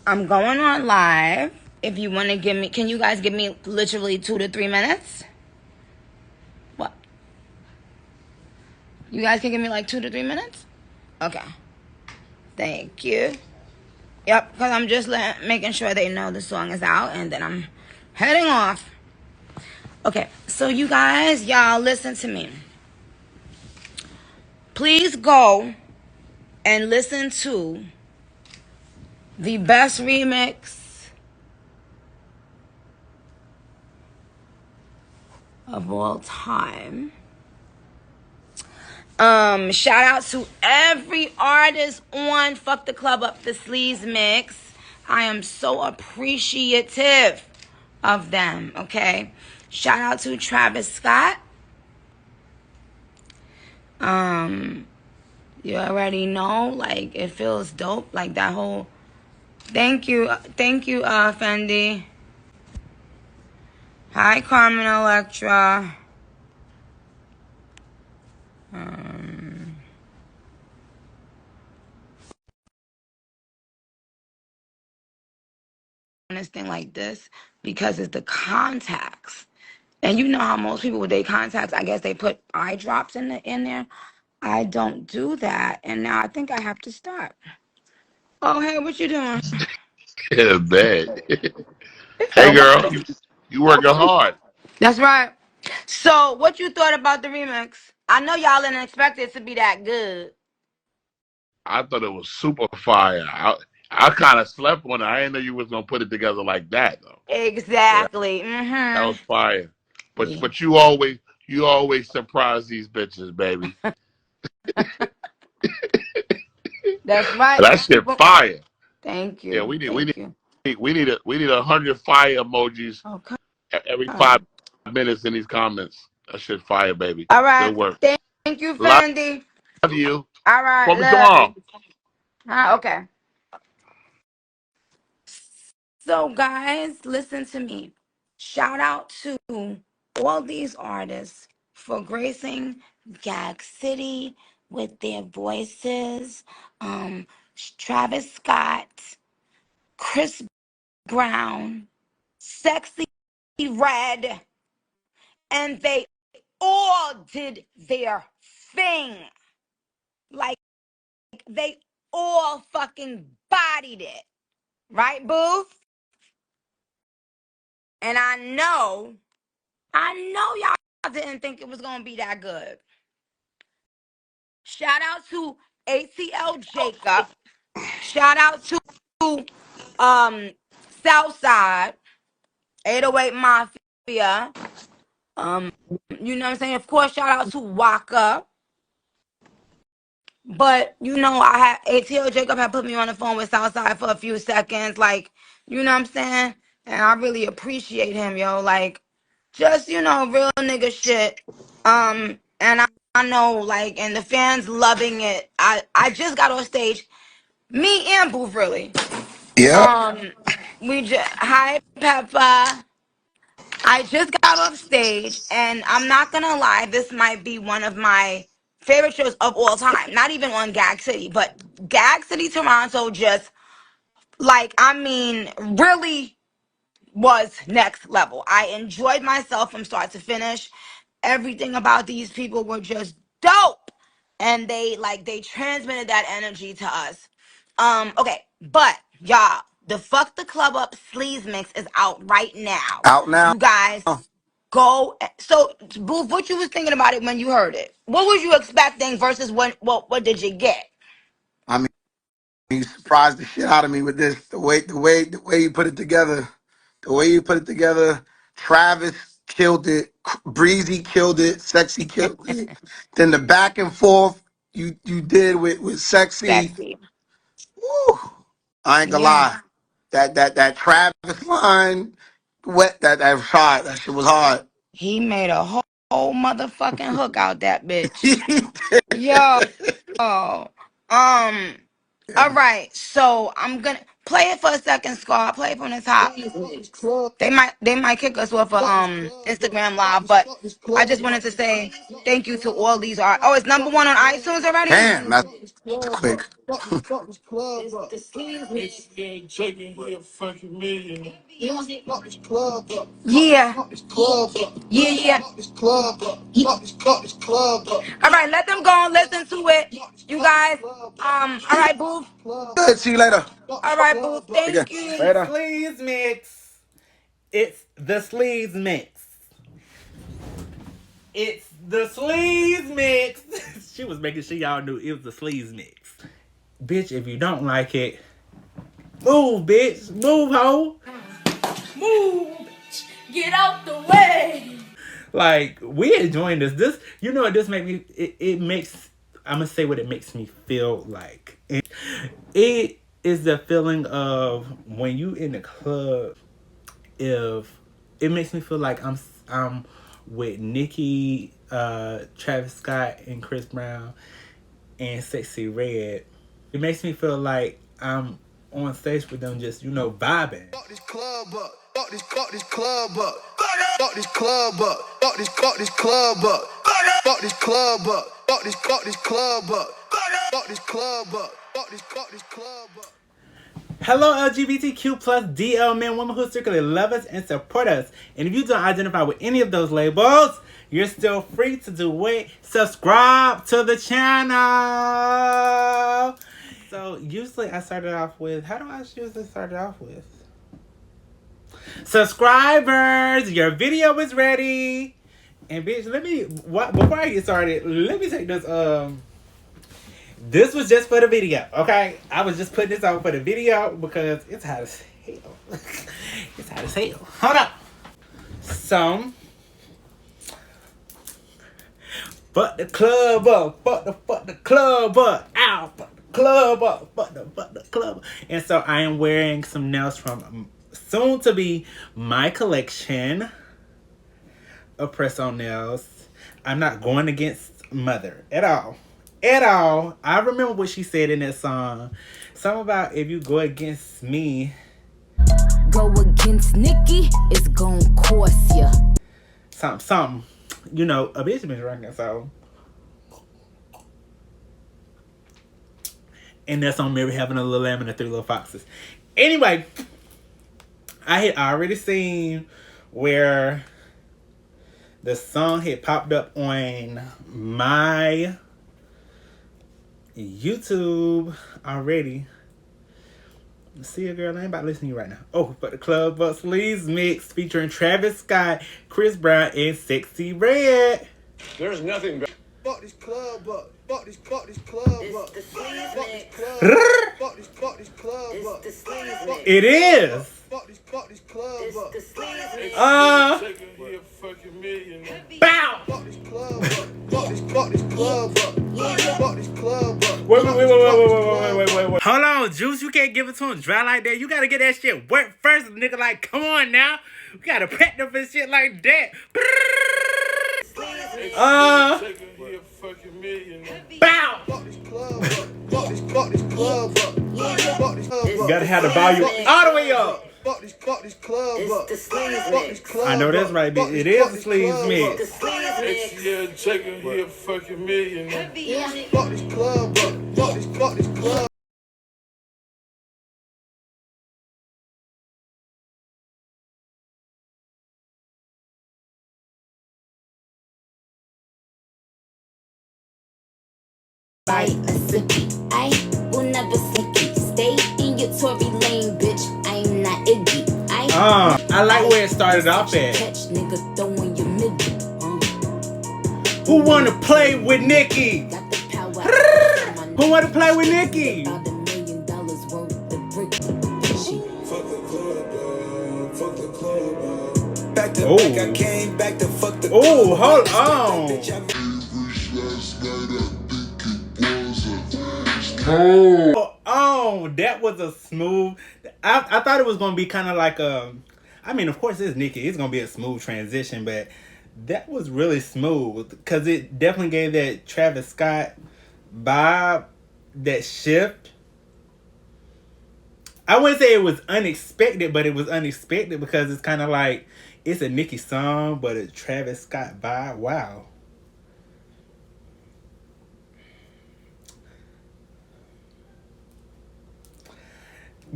I'm going on live. If you want to give me, can you guys give me literally 2 to 3 minutes? What? You guys can give me like 2 to 3 minutes? Okay. Thank you. Yep, because I'm just making sure they know the song is out, and then I'm heading off. Okay, so you guys, y'all listen to me. Please go and listen to the best remix of all time. Shout out to every artist on Fuck the Club Up the Sleeze mix. I am so appreciative of them, okay? Shout out to Travis Scott. You already know, like, it feels dope, like that whole, thank you, Fendi. Hi, Carmen Electra. This thing like this because it's the contacts. And you know how most people with their contacts, I guess they put eye drops in there. I don't do that, and now I think I have to stop. Oh, hey, what you doing? Yeah, bad. Hey, Oh, girl, you working hard. that's right. So, what you thought about the remix? I know y'all didn't expect it to be that good. I thought it was super fire. I kind of slept on it. I didn't know you was gonna put it together like that, though. Yeah, Exactly. that was fire. But Yeah. but you always surprise these bitches, baby. That's right. That You keep shit them. fire. Thank Yeah, you. we need we Thank need you. we need 100 fire emojis Okay. every 5 minutes in these comments. That shit fire, baby. All right. Good work. Thank you, Love Fendi. you. All right. Call me Love you. tomorrow. Okay. So, guys, listen to me. Shout out to all these artists for gracing Gag City with their voices. Um, Travis Scott, Chris Brown, Sexy Red, and they all did their thing. Like, they all fucking bodied it. Right, Booth? And I know y'all didn't think it was gonna be that good. Shout out to ATL Jacob. Shout out to Southside 808 Mafia. You know what I'm saying? Of course, shout out to Waka. But I had ATL Jacob had put me on the phone with Southside for a few seconds, like, you know what I'm saying? And I really appreciate him, yo. Like, just real nigga shit. And I know, like, and the fans loving it. I just got on stage, me and Booth, really. Yep. We just hi Peppa. I just got off stage, and I'm not gonna lie, this might be one of my favorite shows of all time. Not even on Gag City, but Gag City Toronto just, like, I mean, really was next level. I enjoyed myself from start to finish. Everything about these people were just dope. And they transmitted that energy to us. Okay, but y'all, the Fuck the Club Up Sleaze mix is out right now. Out now. You guys go. So, Booth, what you was thinking about it when you heard it? What was you expecting versus what did you get? I mean, you surprised the shit out of me with this. The way you put it together. The way you put it together. Travis killed it. Breezy killed it. Sexy killed it. Then the back and forth you did with Sexy. Sexy. Woo, I ain't gonna Yeah. lie. That Travis line, that was hard. That shit was hard. He made a whole motherfucking hook out that bitch. Yo. All Yeah. right. So I'm gonna Play it for a second, Scar. Play it from the top. They might kick us off of Instagram Live, but I just wanted to say thank you to all these art. Oh, it's number one on iTunes already. Damn, that's quick. Yeah. Yeah, yeah. All right, let them go and listen to it, you guys. All right, Booth. Good. See you later. All right, Booth. Again. Thank you. Later. Sleeze mix. It's the sleeze mix. It's the sleeze mix. She was making sure y'all knew it was the sleeze mix. Bitch, if you don't like it, move, bitch. Move, ho. Move, bitch. Get out the way. Like, we enjoying this. This, you know what this make me, it makes, I'm gonna say what it makes me feel like. It is the feeling of when you in the club, if it makes me feel like I'm with Nicki, Travis Scott, and Chris Brown, and Sexy Red. It makes me feel like I'm on stage with them, just vibing. Fuck this club up. Fuck this club up. Fuck this club up. Fuck this club up. Fuck this club up. Fuck this club up. Fuck this club up. Fuck this club up. Hello, LGBTQ plus DL men, women who secretly love us and support us. And if you don't identify with any of those labels, you're still free to do what? Subscribe to the channel. So usually I started off with, how do I usually start it off with? Subscribers, your video is ready. And bitch, before I get started, let me take this, this was just for the video, okay? I was just putting this on for the video because it's hot as hell. It's hot as hell. Hold up. So, fuck the club up. Fuck the club up. Ow. Fuck the club up. Fuck the club up. And so I am wearing some nails from soon to be my collection of press-on nails. I'm not going against Mother at all. At all. I remember what she said in that song. Something about if you go against me, Go against Nicki, it's gon' cost ya. something. You know, a bitch been drinking, so. And that's on Mary having a little lamb and the 3 little foxes. Anyway, I had already seen where the song had popped up on my YouTube already. See a girl, I ain't about to listen to you right now. Oh, but the Club Up Sleeze mix featuring Travis Scott, Chris Brown, and Sexy Red. There's nothing better. Fuck this club up. Fuck this club up. It's the sleeze mix. Fuck this club up. It's the sleeze mix. It is. Fuck this club It's up. the sleeze mix. Bow. Fuck this club up. Fuck this club up. Fuck this club up. Wait. Hold on, Juice. You can't give it to him dry like that. You gotta get that shit wet first, nigga. Like, come on now. We gotta pet them and shit like that. Bow. Fuck this club up. Fuck this club up. Fuck this club You up. gotta have the volume all the way up. Fuck this club up. It's the sleeze Fuck this mix. club I know that's right, bitch. It is the sleeves The mix. sleeze mix. Fuck this club up. Fuck this club. Bite a sippy. I will never sneaky. Stay in your Tory lane, bitch. I'm not Iggy. I like where it started off at. Catch nigga throwing your midget. Who wanna play with Nicki? Got the power. Who wanna play with Nicki? About $1 million worth of brick. Back to Oh. back, I came back to fuck the Oh, hold club. on. Bitch, I Oh, that was a smooth. I thought it was gonna be kind of like a. I mean, of course, it's Nicki. It's gonna be a smooth transition, but that was really smooth because it definitely gave that Travis Scott vibe, that shift. I wouldn't say it was unexpected, but it was unexpected because it's kind of like it's a Nicki song, but a Travis Scott vibe. Wow.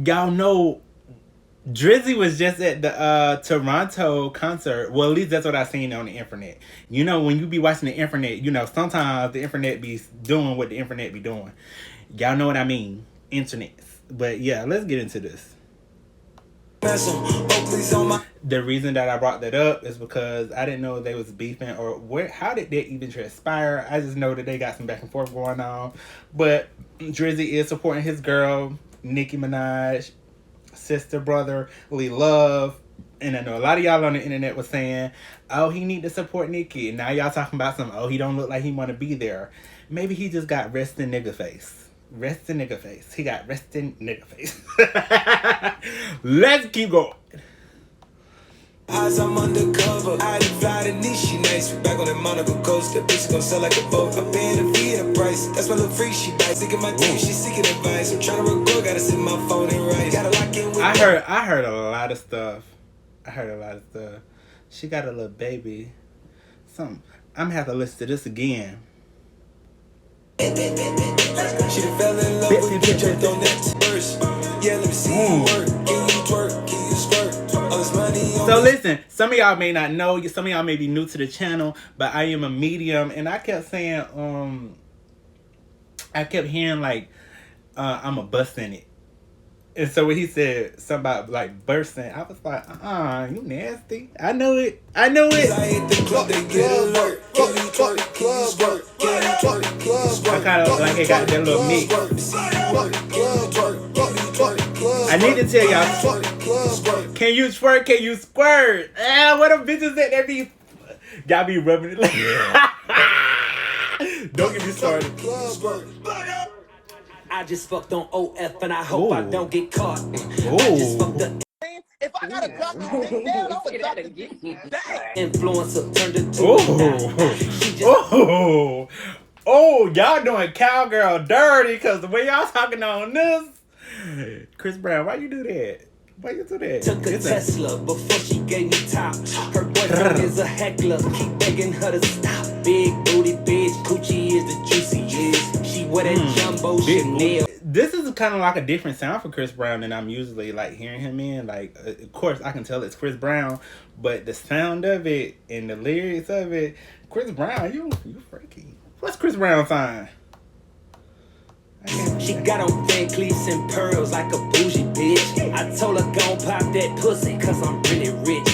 Y'all know Drizzy was just at the Toronto concert. Well, at least that's what I seen on the internet. You know, when you be watching the internet, you know, sometimes the internet be doing what the internet be doing. Y'all know what I mean. Internet. But yeah, let's get into this. The reason that I brought that up is because I didn't know they was beefing or how did that even transpire. I just know that they got some back and forth going on. But Drizzy is supporting his girl, Nicki Minaj, sister, brotherly love. And I know a lot of y'all on the internet was saying, oh, he need to support Nicki. And now y'all talking about some, oh, he don't look like he want to be there. Maybe he just got resting nigga face. Resting nigga face. He got resting nigga face. Let's keep going. As I'm undercover, I done fly to Nishi nice. We back on that Monaco coast, that bitch gon' sell like a boat. I'm paying the fee at a price. That's my little freak, she bites. Sick of my team, she seeking advice. I'm trying to record, gotta sit my phone and write. Gotta lock in with I heard a lot of stuff. She got a little baby. I'm gonna have to listen to this again. She done fell in love with me, jumped on that verse. Yeah, let me see you work. Can you twerk? Can you squirt? All this money on So listen, some of y'all may not know, some of y'all may be new to the channel, but I am a medium, and I kept saying, I kept hearing like, I'm a bust in it. And so when he said something about like bursting, I was like, you nasty. I know it. I hit the club, they get alert. Can you twerk? Can you squirt? Can you twerk? Can you squirt? I kind of like it got that little mix. I need to tell y'all, can you twerk? Can you squirt? What them bitches that be, y'all be rubbing it like, don't get me started. I just fucked on OF and I hope I don't get caught. Ooh. I just fucked the If I gotta drop this thing down, I'm gonna drop the dick back. influencer turned into Oh, y'all doing cowgirl dirty because the way y'all talking on this. Chris Brown, why you do that? Why you do that? took a Tesla before she gave me top. Her boyfriend is a heckler, keep begging her to stop. Big booty bitch, Gucci is the juiciest. She wear that jumbo Chanel. This is kind of like a different sound for Chris Brown than I'm usually like hearing him in. Like, of course, I can tell it's Chris Brown, but the sound of it and the lyrics of it, Chris Brown, you freaky. What's Chris Brown sign? She got on Van Cleefs and pearls like a bougie bitch. I told her gon' pop that pussy cause I'm really rich.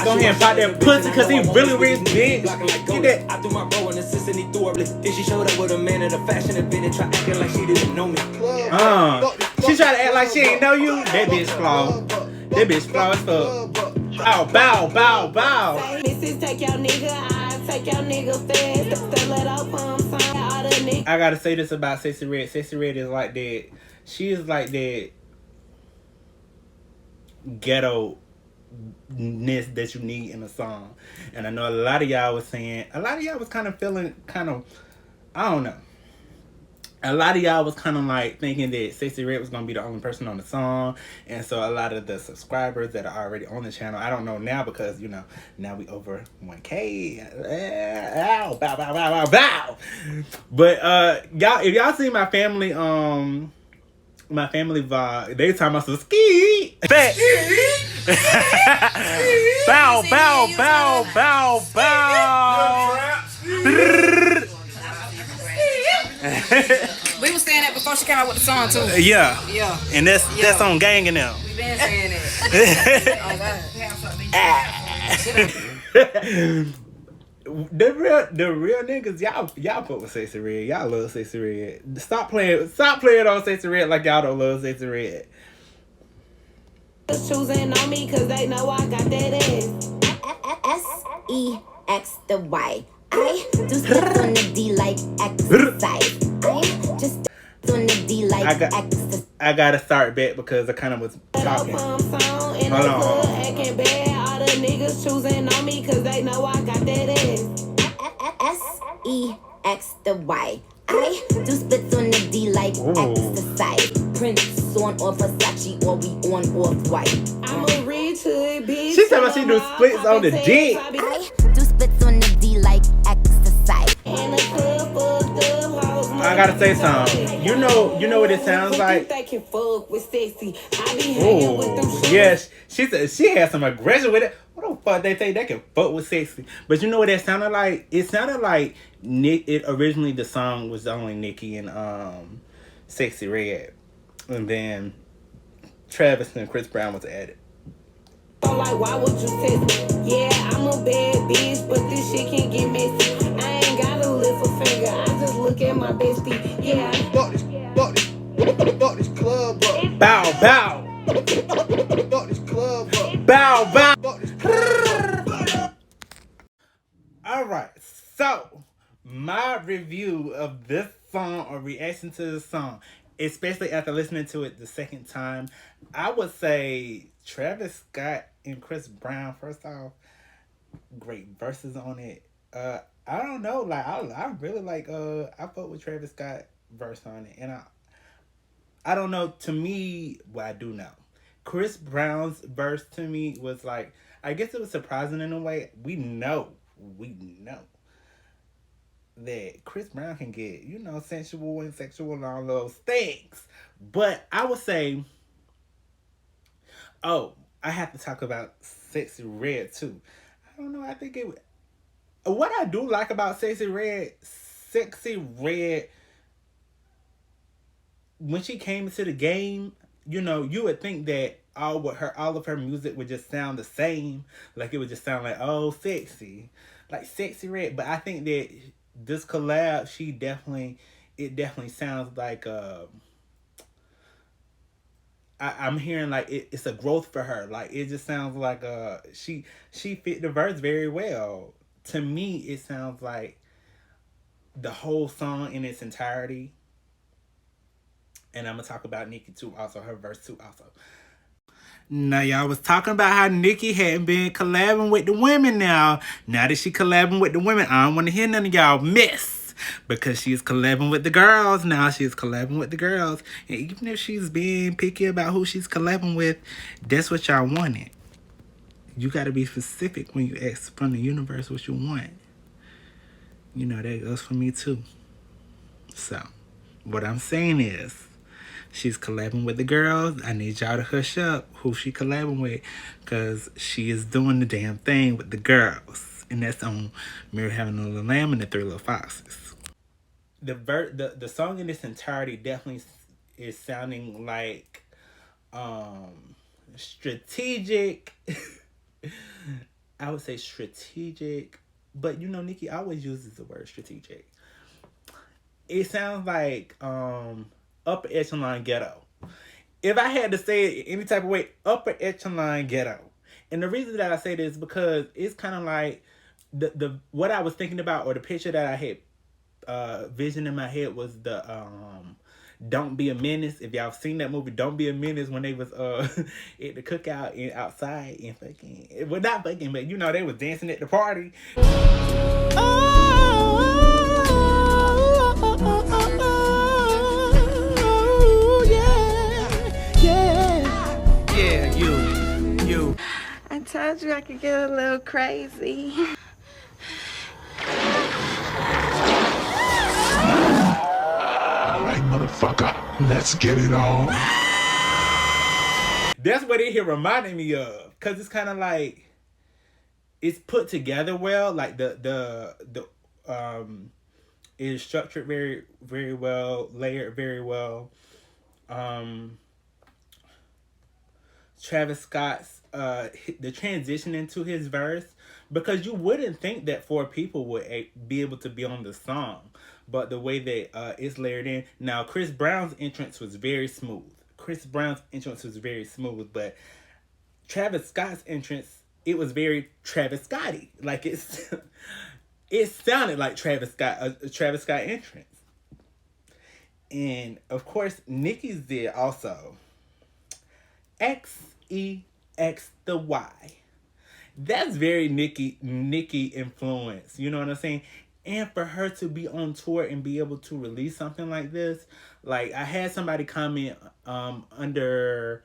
Go ahead and pop that pussy cause he really rich, bitch. Get that. I threw my bro in the system, he threw her bliss. Then she showed up with a man at a fashion event and tried acting like she didn't know me. She tried to act like she ain't know you. That bitch flawed. That bitch flawed as fuck. Oh, bow. Missus, take your nigga, I take your nigga fast. Fill it up, all the niggas. I gotta say this about Sexy Red. Sexy Red is like that. She is like that ghetto ness that you need in a song. And I know a lot of y'all was saying, a lot of y'all was kind of feeling I don't know. A lot of y'all was kind of like thinking that Sexy Red was going to be the only person on the song. And so a lot of the subscribers that are already on the channel, I don't know now because, you know, now we over 1K. Ow, bow. But y'all, if y'all see my family vlog, they talking about some ski. Back. bow. We was saying that before she came out with the song too. Yeah. Yeah. And that's on Gang and them. We been saying that. The real niggas, y'all fuck with Sexy Red. Y'all love Sexy Red. Stop playing on Sexy Red like y'all don't love Sexy Red. Choosing on me cause they know I got that ass. SEX the Y. I do stuff on the D like exercise. I'm just on the D like exercise. I gotta start back because I kind of was talking. Hold on. Acting bad, all the niggas choosing on me cause they know I got that ass. SEX the Y. I do splits on the D like Ooh. exercise. Prince on or Versace or we on off-white. I'm a rich hood bitch. She said she do splits on the dick. I do splits on the D like exercise. And a club fucked up hoes. I gotta say something. You know what it sounds like? They can fuck with sexy. I be hanging with them Oh, shooters. yes. She said she had some aggression with it. What the fuck they say they can fuck with sexy? But you know what that sounded like? It sounded like Nick. It originally the song was only Nicki and Sexy Red, and then Travis and Chris Brown was added. So like, why would you test me? Yeah, I'm a bad bitch, but this shit can get messy. I ain't gotta lift a finger. I just look at my bestie. Yeah. Fuck this club up. Bow bow. Fuck this club up. Bow bow. Fuck this club up. All right, so my review of this song or reaction to the song, especially after listening to it the second time, I would say Travis Scott and Chris Brown. First off, great verses on it. I don't know, like I really like I fuck with Travis Scott verse on it, and I don't know. To me, well, I do know. Chris Brown's verse to me was like, I guess it was surprising in a way. We know that Chris Brown can get, sensual and sexual and all those things. But I would say, oh, I have to talk about Sexy Red too. I don't know. I think what I do like about Sexy Red, when she came into the game, you would think that all of her music would just sound the same. Like it would just sound like, oh, sexy. Like Sexy Red. But I think that this collab, it definitely sounds like I'm hearing like it's a growth for her. Like it just sounds like she fit the verse very well. To me, it sounds like the whole song in its entirety. And I'm gonna talk about Nicki too, also her verse too, also. Now y'all was talking about how Nicki hadn't been collabing with the women now. Now that she collabing with the women, I don't want to hear none of y'all miss. Because she's collabing with the girls now. She's collabing with the girls. And even if she's being picky about who she's collabing with, that's what y'all wanted. You gotta be specific when you ask from the universe what you want. That goes for me too. So, what I'm saying is, she's collabing with the girls. I need y'all to hush up who she collabing with, because she is doing the damn thing with the girls. And that's on Mary Having a Little Lamb and the Three Little Foxes. The song in its entirety definitely is sounding like strategic. I would say strategic, but Nicki always uses the word strategic. It sounds like upper echelon ghetto. If I had to say it any type of way, upper echelon ghetto. And the reason that I say this is because it's kind of like the what I was thinking about, or the picture that I had vision in my head was the Don't Be a Menace. If y'all seen that movie Don't Be a Menace, when they was at the cookout and outside and fucking, well, not fucking, but they was dancing at the party. Yeah, you. I told you I could get a little crazy. Alright, motherfucker, let's get it on. That's what it here reminded me of, because it's kind of like it's put together well. Like the it is structured very, very well, layered very well. Travis Scott's the transition into his verse, because you wouldn't think that four people would be able to be on the song, but the way that it's layered in. Now Chris Brown's entrance was very smooth. But Travis Scott's entrance, it was very Travis Scotty. Like it sounded like Travis Scott, a Travis Scott entrance. And of course, Nicki's did also. X-E-X the Y. That's very Nicki influence. You know what I'm saying? And for her to be on tour and be able to release something like this, like I had somebody comment under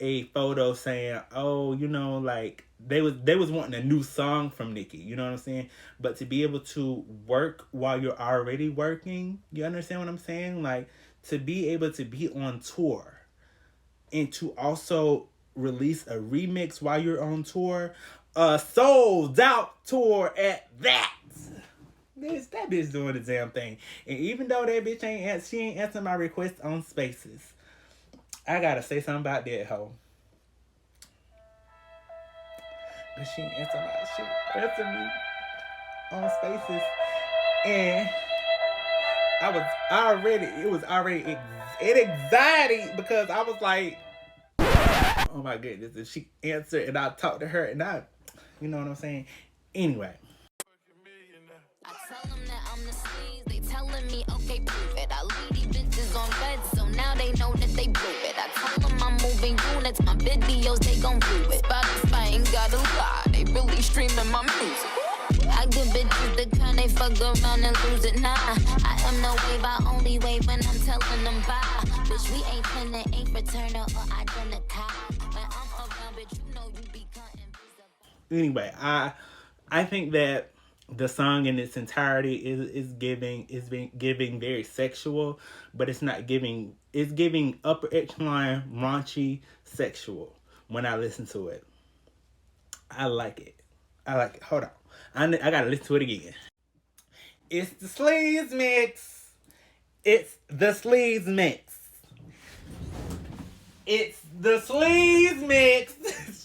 a photo saying, "Oh, like they was wanting a new song from Nicki." You know what I'm saying? But to be able to work while you're already working, you understand what I'm saying? Like to be able to be on tour and to also release a remix while you're on tour, a sold out tour at that. That bitch doing the damn thing. And even though that bitch she ain't answering my request on Spaces, I gotta say something about that hoe. But she ain't answer my shit. Answer me on Spaces. And it was already anxiety because I was like, oh my goodness. And she answered and I talked to her and you know what I'm saying? Anyway. I tell them that I'm the sleeze, they telling me, okay, prove it. I leave these bitches on red, so now they know that they blew it. I tell them I'm moving units, my videos, they gon' view it. Spotify ain't gotta lie, they really streaming my music. I give bitches the kind they fuck around and lose it, nah. I am no wave, I only wave when I'm telling them bye. Bitch, we ain't tenant, ain't fraternal or identical. When I'm around, bitch, you know you be cutting. Anyway, I think that the song in its entirety is giving very sexual, but it's giving upper echelon raunchy sexual when I listen to it. I like it. Hold on. I gotta listen to it again. It's the sleeze mix. It's the sleeze mix. It's the sleeze mix.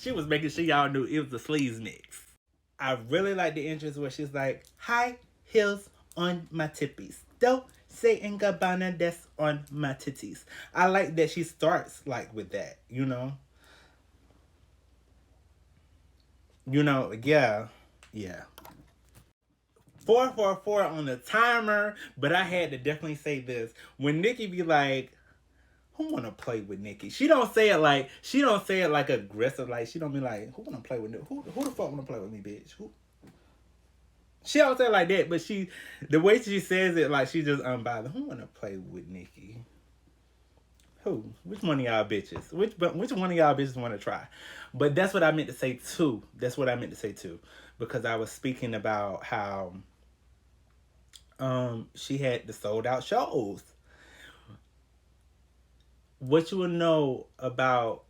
She was making sure y'all knew it was the sleeze mix. I really like the entrance where she's like, high heels on my tippies. Don't say in Gabbana, that's on my titties. I like that she starts like with that, yeah. 444 on the timer, but I had to definitely say this. When Nicki be like, who wanna play with Nicki? She don't say it like aggressive, like she don't be like, who wanna play with Nicki? Who the fuck wanna play with me, bitch? Who? She don't say it like that, but the way she says it, like she just unbothered. Who wanna play with Nicki? Who? Which one of y'all bitches? Which one of y'all bitches wanna try? But that's what I meant to say too. Because I was speaking about how she had the sold out shows. What you will know about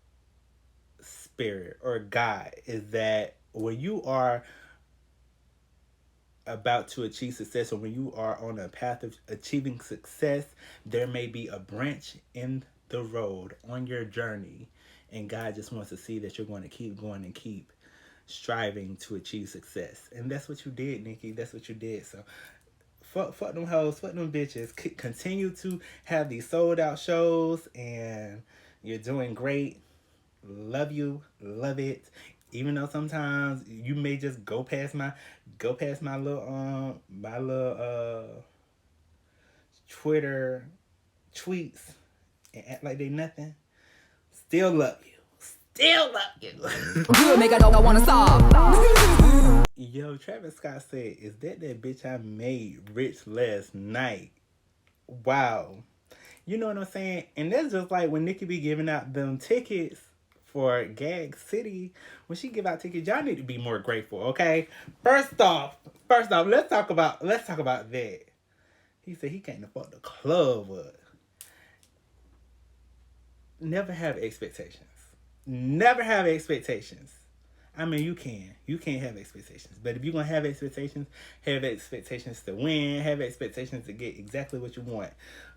spirit or God is that when you are about to achieve success, or when you are on a path of achieving success, there may be a branch in the road on your journey, and God just wants to see that you're going to keep going and keep striving to achieve success. And that's what you did, Nicki. That's what you did. So fuck them hoes, fuck them bitches. Continue to have these sold out shows, and you're doing great. Love you, love it. Even though sometimes you may just go past my little Twitter tweets and act like they nothing. Still love you. Still love you. You make a dog I wanna solve. Yo, Travis Scott said, "Is that bitch I made rich last night?" Wow. You know what I'm saying? And that's just like when Nicki be giving out them tickets for Gag City. When she give out tickets, y'all need to be more grateful, okay? First off, let's talk about that. He said he can't afford the club up. Never have expectations. Never have expectations. I mean, you can have expectations, but if you're gonna have expectations to win, have expectations to get exactly what you want.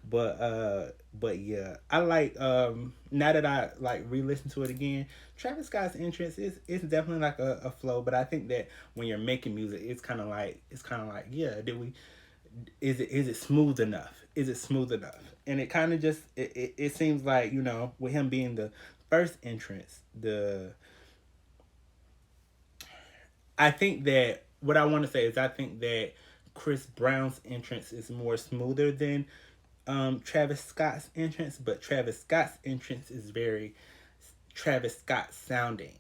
But yeah, I like now that I like re-listen to it again. Travis Scott's entrance is definitely like a flow, but I think that when you're making music, it's kind of like yeah, is it smooth enough? Is it smooth enough? And it kind of just it seems like with him being the first entrance, I think that what I want to say is I think that Chris Brown's entrance is more smoother than Travis Scott's entrance, but Travis Scott's entrance is very Travis Scott sounding,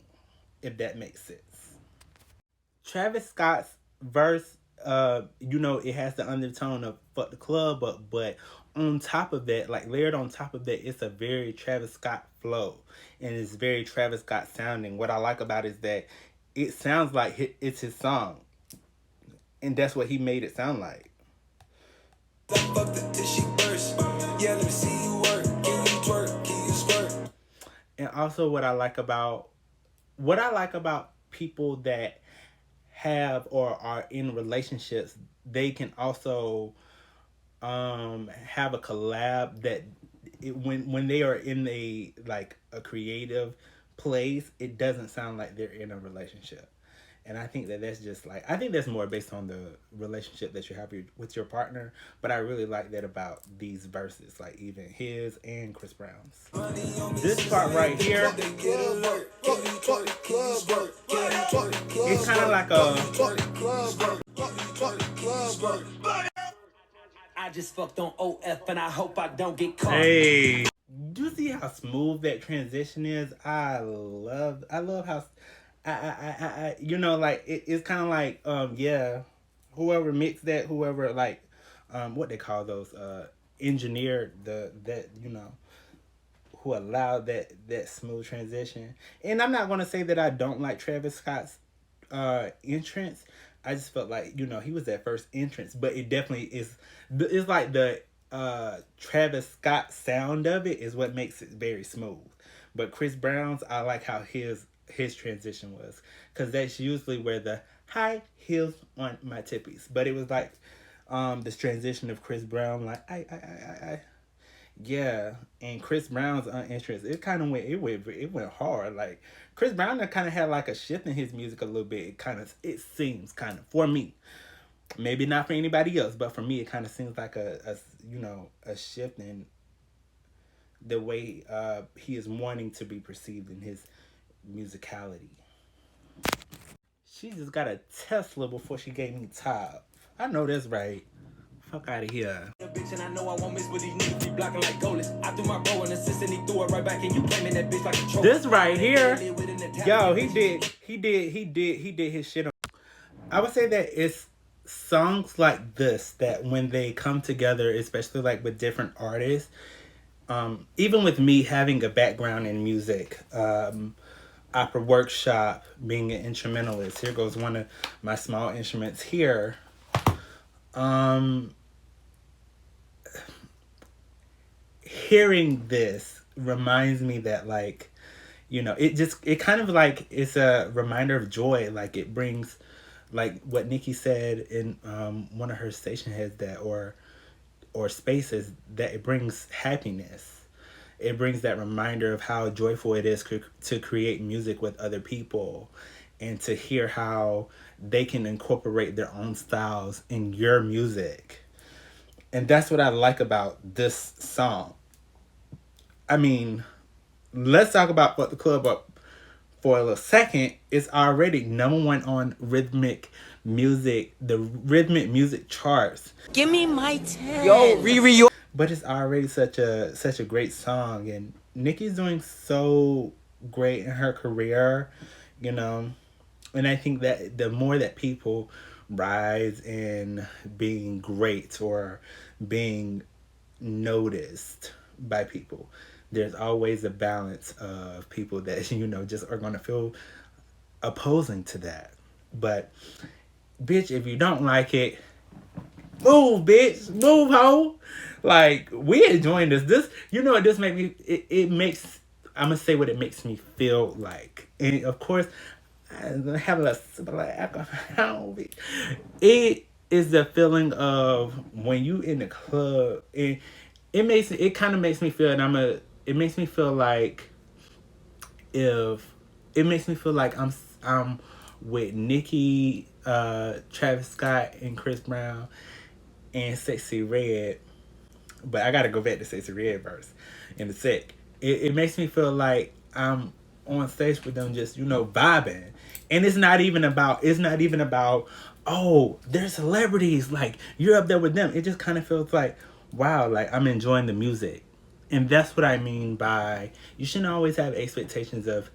if that makes sense. Travis Scott's verse it has the undertone of fuck the club, but on top of that, like layered on top of that, it's a very Travis Scott flow, and it's very Travis Scott sounding. What I like about it is that it sounds like it's his song, and that's what he made it sound like. And also, what I like about people that have or are in relationships, they can also have a collab that when they are in a creative place, it doesn't sound like they're in a relationship. And I think that's just I think that's more based on the relationship that you have with your partner. But I really like that about these verses, like even his and Chris Brown's. This part right here, it's kind of like I just fucked on OF and I hope I don't get caught. hey. Do you see how smooth that transition is? I love how it's kind of like yeah, whoever mixed that, whoever what they call those engineered who allowed that smooth transition. And I'm not going to say that I don't like Travis Scott's entrance. I just felt like he was that first entrance, but it definitely is. It's like the Travis Scott sound of it is what makes it very smooth. But Chris Brown's, I like how his transition was, because that's usually where the high heels on my tippies. But it was like this transition of Chris Brown, like I yeah, and Chris Brown's entrance, it went hard. Like Chris Brown kind of had like a shift in his music a little bit. It seems kind of for me, maybe not for anybody else, but for me it kind of seems like a shift in the way he is wanting to be perceived in his musicality. She just got a Tesla before she gave me top. I know that's right. Fuck out of here. Bitch, and I know I won't miss with these niggas be blocking like goalies. I threw my bro in assist and he threw it right back, and you came in that bitch like a troll. This right here, yo, he did his shit on. I would say that it's songs like this that when they come together, especially like with different artists, even with me having a background in music, opera workshop, being an instrumentalist. Here goes one of my small instruments here. Hearing this reminds me that it kind of like it's a reminder of joy. Like it brings, like what Nikki said in one of her station heads, that or spaces, that it brings happiness. It brings that reminder of how joyful it is to create music with other people, and to hear how they can incorporate their own styles in your music. And that's what I like about this song. I mean, let's talk about Fuck the Club Up for a little second. It's already #1 on the rhythmic music charts. Give me my 10. Yo, Riri, But it's already such a great song, and Nicki's doing so great in her career, And I think that the more that people rise in being great or being noticed by people, there's always a balance of people that just are going to feel opposing to that. But bitch, if you don't like it, move, bitch, move, ho. Like, we enjoying this. What this make me, it makes, I'm gonna say what it makes me feel like. And of course, I have a little alcohol. It is the feeling of when you in the club. It kind of makes me feel, and it makes me feel like I'm with Nicki, Travis Scott, and Chris Brown, and Sexy Red. But I gotta go back to Sexy Red verse in a sec. It makes me feel like I'm on stage with them, just vibing. And it's not even about oh, they're celebrities, like you're up there with them. It just kind of feels like, wow, like I'm enjoying the music. And that's what I mean by, you shouldn't always have expectations of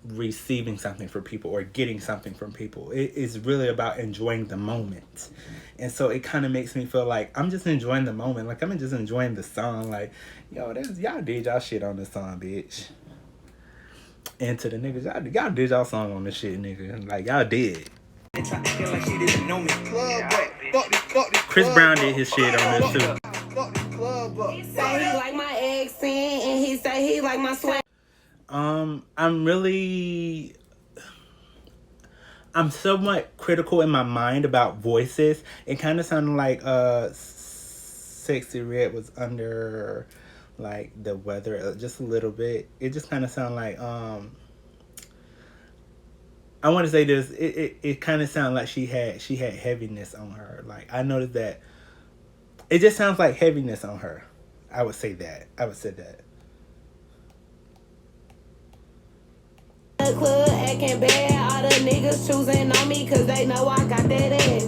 receiving something from people or getting something from people. It is really about enjoying the moment. And so it kind of makes me feel like I'm just enjoying the moment. Like I'm just enjoying the song. Like, yo, y'all did y'all shit on this song, bitch. And to the niggas, y'all did y'all song on this shit, nigga. Like, y'all did. Chris Brown did his shit on this too. He say he like my accent and he say he like my swag. I'm somewhat critical in my mind about voices. It kind of sounded like Sexy Red was under like the weather just a little bit. It just kind of sounded like I want to say this. It kind of sounded like she had heaviness on her. Like I noticed that it just sounds like heaviness on her. I would say that. Club acting bad, all the niggas choosing on me cause they know I got that ass.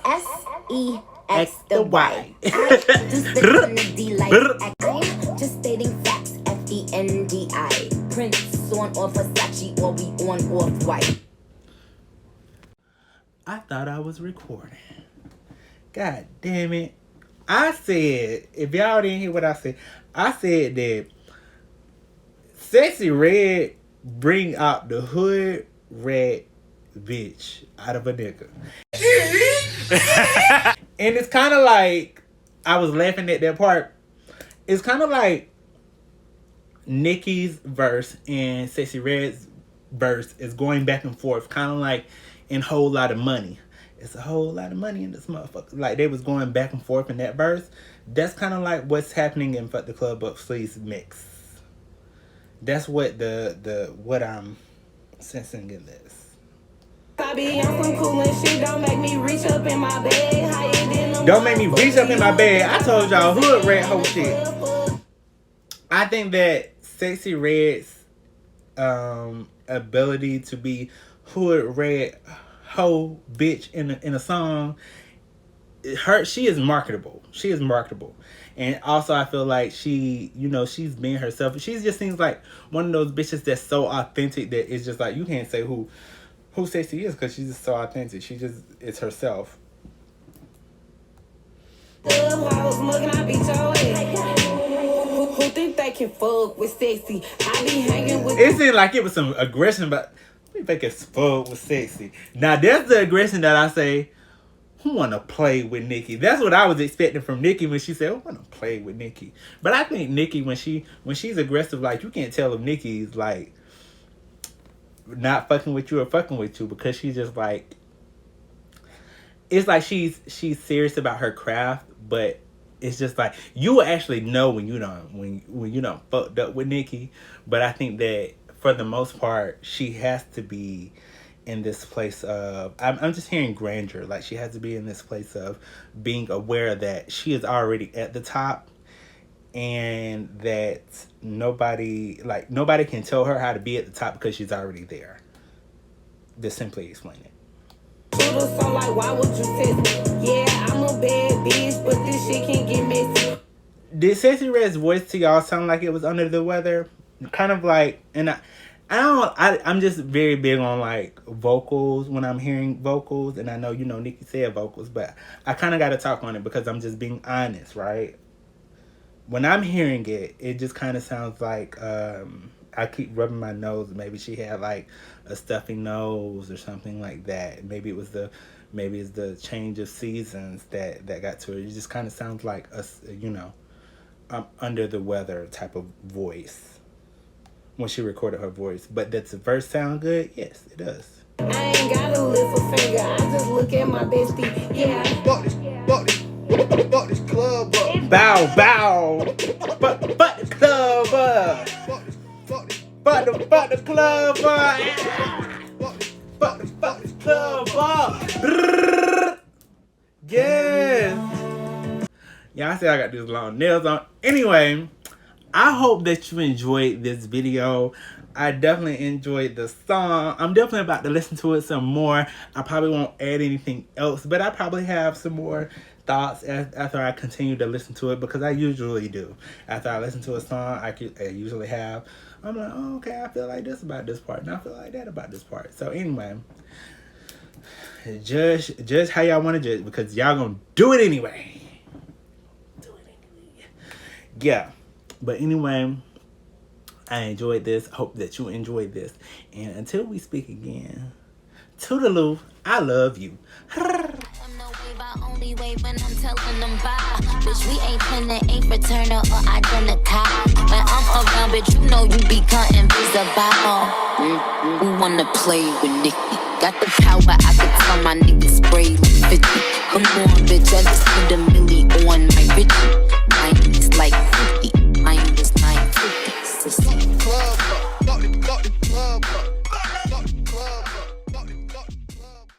S-E-X the Y. Just on the D like I'm just stating facts. F-E-N-D-I. Prince on or Versace or we on Off-White. I thought I was recording. God damn it. I said, if y'all didn't hear what I said that Sexy Red bring out the hood rat bitch out of a nigga. And it's kind of like, I was laughing at that part. It's kind of like Nicki's verse and Sexy Red's verse is going back and forth, kind of like in Whole Lot of Money. It's a whole lot of money in this motherfucker. Like they was going back and forth in that verse. That's kind of like what's happening in Fuck the Club Up Sleeze mix. That's what what I'm sensing in this. I be on some cool and shit. Don't make me reach up in my bed. Don't make me reach up in my bed. I told y'all hood red whole shit. I think that Sexy Red's ability to be hood red hoe bitch in a song, she is marketable. And also I feel like she's being herself. She just seems like one of those bitches that's so authentic that it's just like you can't say who Sexy is because she's just so authentic. She just is herself. Who think they can fuck with Sexy? I be hanging with. It seemed like it was some aggression, but we think it's fuck with Sexy. Now that's the aggression that I say. Who wanna play with Nicki? That's what I was expecting from Nicki when she said, "Who wanna play with Nicki?" But I think Nicki, when she's aggressive, like you can't tell if Nicki's like not fucking with you or fucking with you because she's just like, it's like she's serious about her craft, but it's just like you will actually know when you don't fucked up with Nicki. But I think that for the most part, she has to be in this place of I'm just hearing grandeur. Like she has to be in this place of being aware that she is already at the top and that nobody can tell her how to be at the top because she's already there. To simply explain it. So like, why would you test me? Yeah, I'm a bad bitch, but this shit can get messy. Did Sexy Red's voice to y'all sound like it was under the weather? Kind of like, and I'm just very big on like vocals when I'm hearing vocals, and I know Nicki said vocals, but I kind of got to talk on it because I'm just being honest, right? When I'm hearing it, it just kind of sounds like I keep rubbing my nose. Maybe she had like a stuffy nose or something like that. Maybe it's the change of seasons that got to her. It just kind of sounds like under the weather type of voice when she recorded her voice. But does the verse sound good? Yes, it does. I ain't gotta lift a finger. I just look at my bestie. Yeah. Fuck this club up. Bow. Fuck the club up. Fuck the club up. Fuck the club up. Yes. Yeah, I say I got these long nails on. Anyway, I hope that you enjoyed this video. I definitely enjoyed the song. I'm definitely about to listen to it some more. I probably won't add anything else, but I probably have some more thoughts after I continue to listen to it, because I usually do. After I listen to a song, I usually have, I'm like, oh, okay, I feel like this about this part, and I feel like that about this part. So anyway, judge how y'all want to judge, because y'all gonna do it anyway. Yeah, but anyway, I enjoyed this. Hope that you enjoyed this, and until we speak again, toodaloo, I love you. Only way when I'm telling them bye. Bitch, we ain't twinning, ain't fraternal or identical. When I'm around, bitch, you know you become invisible. Who wanna play with Nicky? Got the power, I could tell my niggas spray like 50. Come on, bitch, I just need a